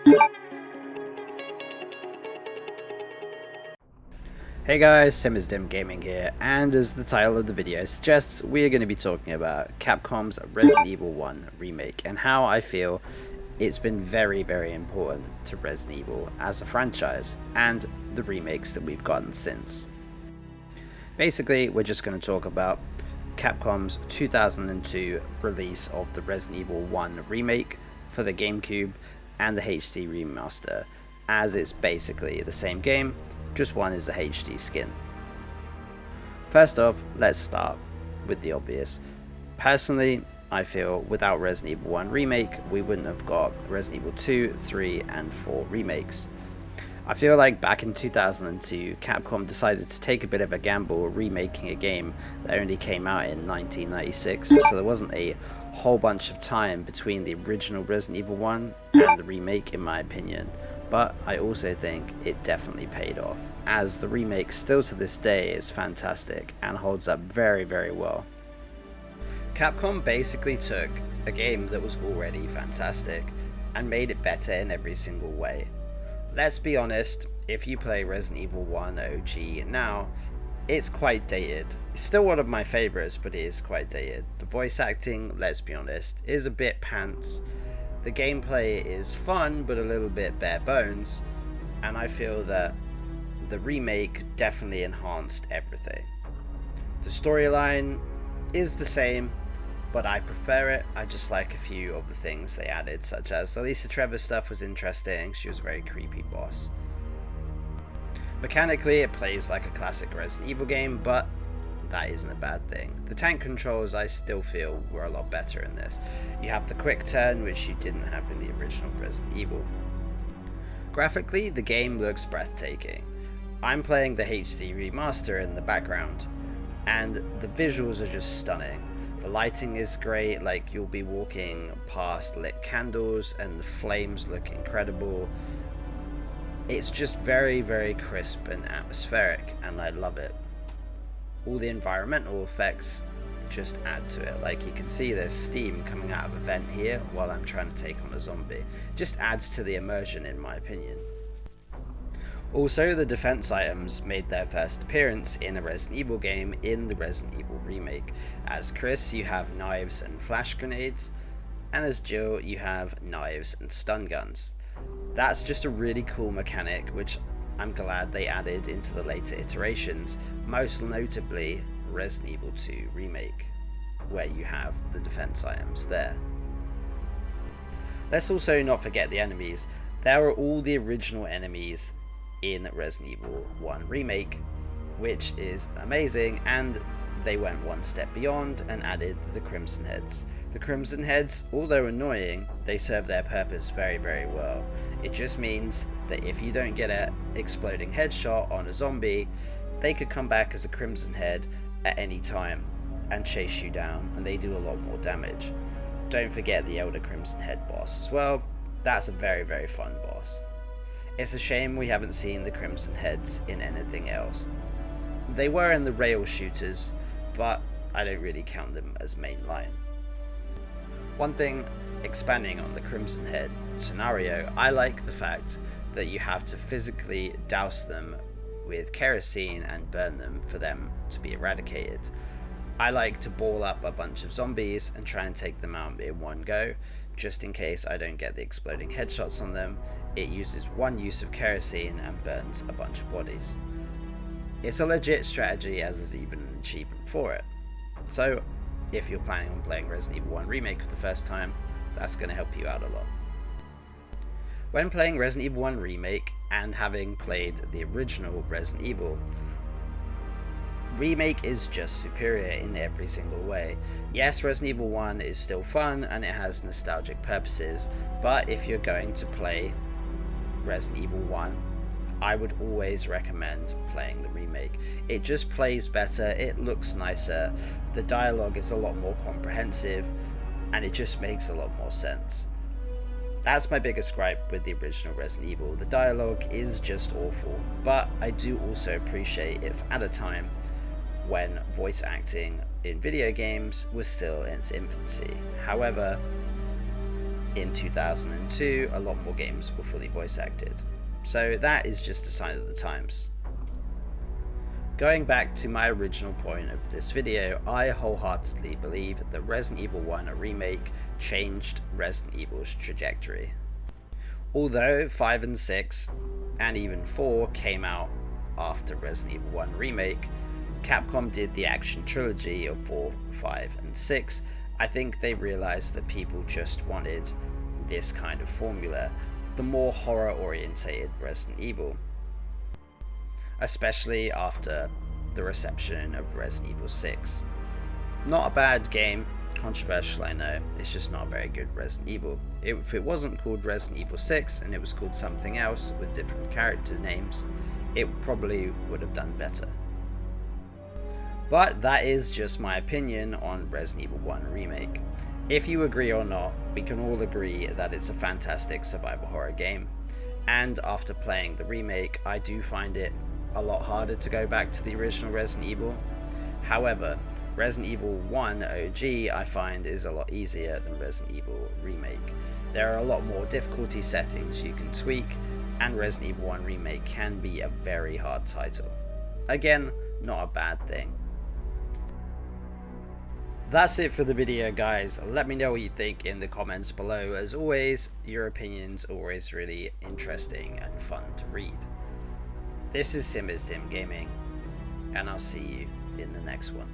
Hey guys, SimmersDim Gaming here, and as the title of the video suggests, we are going to be talking about Capcom's Resident Evil 1 remake and how I feel it's been very important to Resident Evil as a franchise and the remakes that we've gotten since. Basically, we're just going to talk about Capcom's 2002 release of the Resident Evil 1 remake for the GameCube and the HD remaster, as it's basically the same game, just one is a HD skin. First off, let's start with the obvious. Personally, I feel without Resident Evil 1 remake, we wouldn't have got Resident Evil 2, 3 and 4 remakes. I feel like back in 2002, Capcom decided to take a bit of a gamble remaking a game that only came out in 1996, so there wasn't a whole bunch of time between the original Resident Evil 1 and the remake in my opinion. But I also think it definitely paid off, as the remake still to this day is fantastic and holds up very well. Capcom basically took a game that was already fantastic and made it better in every single way. Let's be honest, if you play Resident Evil 1 OG now, it's quite dated. It's still one of my favourites, but it is quite dated. The voice acting, let's be honest, is a bit pants. The gameplay is fun, but a little bit bare bones, and I feel that the remake definitely enhanced everything. The storyline is the same, but I prefer it. I just like a few of the things they added, such as the Lisa Trevor stuff was interesting. She was a very creepy boss. Mechanically, it plays like a classic Resident Evil game, but that isn't a bad thing. The tank controls I still feel were a lot better in this. You have the quick turn, which you didn't have in the original Resident Evil. Graphically, the game looks breathtaking. I'm playing the HD remaster in the background, and the visuals are just stunning. The lighting is great, like you'll be walking past lit candles and the flames look incredible. It's just very crisp and atmospheric, and I love it. All the environmental effects just add to it. Like you can see there's steam coming out of a vent here while I'm trying to take on a zombie. It just adds to the immersion in my opinion. Also, the defense items made their first appearance in a Resident Evil game in the Resident Evil remake. As Chris, you have knives and flash grenades, and as Jill, you have knives and stun guns. That's just a really cool mechanic, which I'm glad they added into the later iterations, most notably Resident Evil 2 Remake, where you have the defense items there. Let's also not forget the enemies. There are all the original enemies in Resident Evil 1 Remake, which is amazing, and they went one step beyond and added the Crimson Heads. The Crimson Heads, although annoying, they serve their purpose very well. It just means that if you don't get an exploding headshot on a zombie, they could come back as a Crimson Head at any time and chase you down, and they do a lot more damage. Don't forget the Elder Crimson Head boss as well. That's a very fun boss. It's a shame we haven't seen the Crimson Heads in anything else. They were in the rail shooters, but I don't really count them as mainline. One thing, expanding on the Crimson Head scenario, I like the fact that you have to physically douse them with kerosene and burn them for them to be eradicated. I like to ball up a bunch of zombies and try and take them out in one go, just in case I don't get the exploding headshots on them. It uses one use of kerosene and burns a bunch of bodies. It's a legit strategy, as there's even an achievement for it. So if you're planning on playing Resident Evil 1 Remake for the first time, that's going to help you out a lot. When playing Resident Evil 1 Remake and having played the original Resident Evil, Remake is just superior in every single way. Yes, Resident Evil 1 is still fun and it has nostalgic purposes, but if you're going to play Resident Evil 1, I would always recommend playing the remake. It just plays better, it looks nicer, the dialogue is a lot more comprehensive, and it just makes a lot more sense. That's my biggest gripe with the original Resident Evil. The dialogue is just awful, but I do also appreciate it's at a time when voice acting in video games was still in its infancy. However, in 2002, a lot more games were fully voice acted. So that is just a sign of the times. Going back to my original point of this video, I wholeheartedly believe that Resident Evil 1 Remake changed Resident Evil's trajectory. Although 5 and 6 and even 4 came out after Resident Evil 1 Remake, Capcom did the action trilogy of 4, 5 and 6. I think they realized that people just wanted this kind of formula, the more horror orientated Resident Evil. Especially after the reception of Resident Evil 6. Not a bad game, controversial I know, it's just not a very good Resident Evil. If it wasn't called Resident Evil 6 and it was called something else with different character names, it probably would have done better. But that is just my opinion on Resident Evil 1 Remake. If you agree or not, we can all agree that it's a fantastic survival horror game, and after playing the remake, I do find it a lot harder to go back to the original Resident Evil. However, Resident Evil 1 OG I find is a lot easier than Resident Evil Remake. There are a lot more difficulty settings you can tweak, and Resident Evil 1 Remake can be a very hard title. Again, not a bad thing. That's it for the video, guys. Let me know what you think in the comments below. As always, your opinions are always really interesting and fun to read. This is Dim Gaming, and I'll see you in the next one.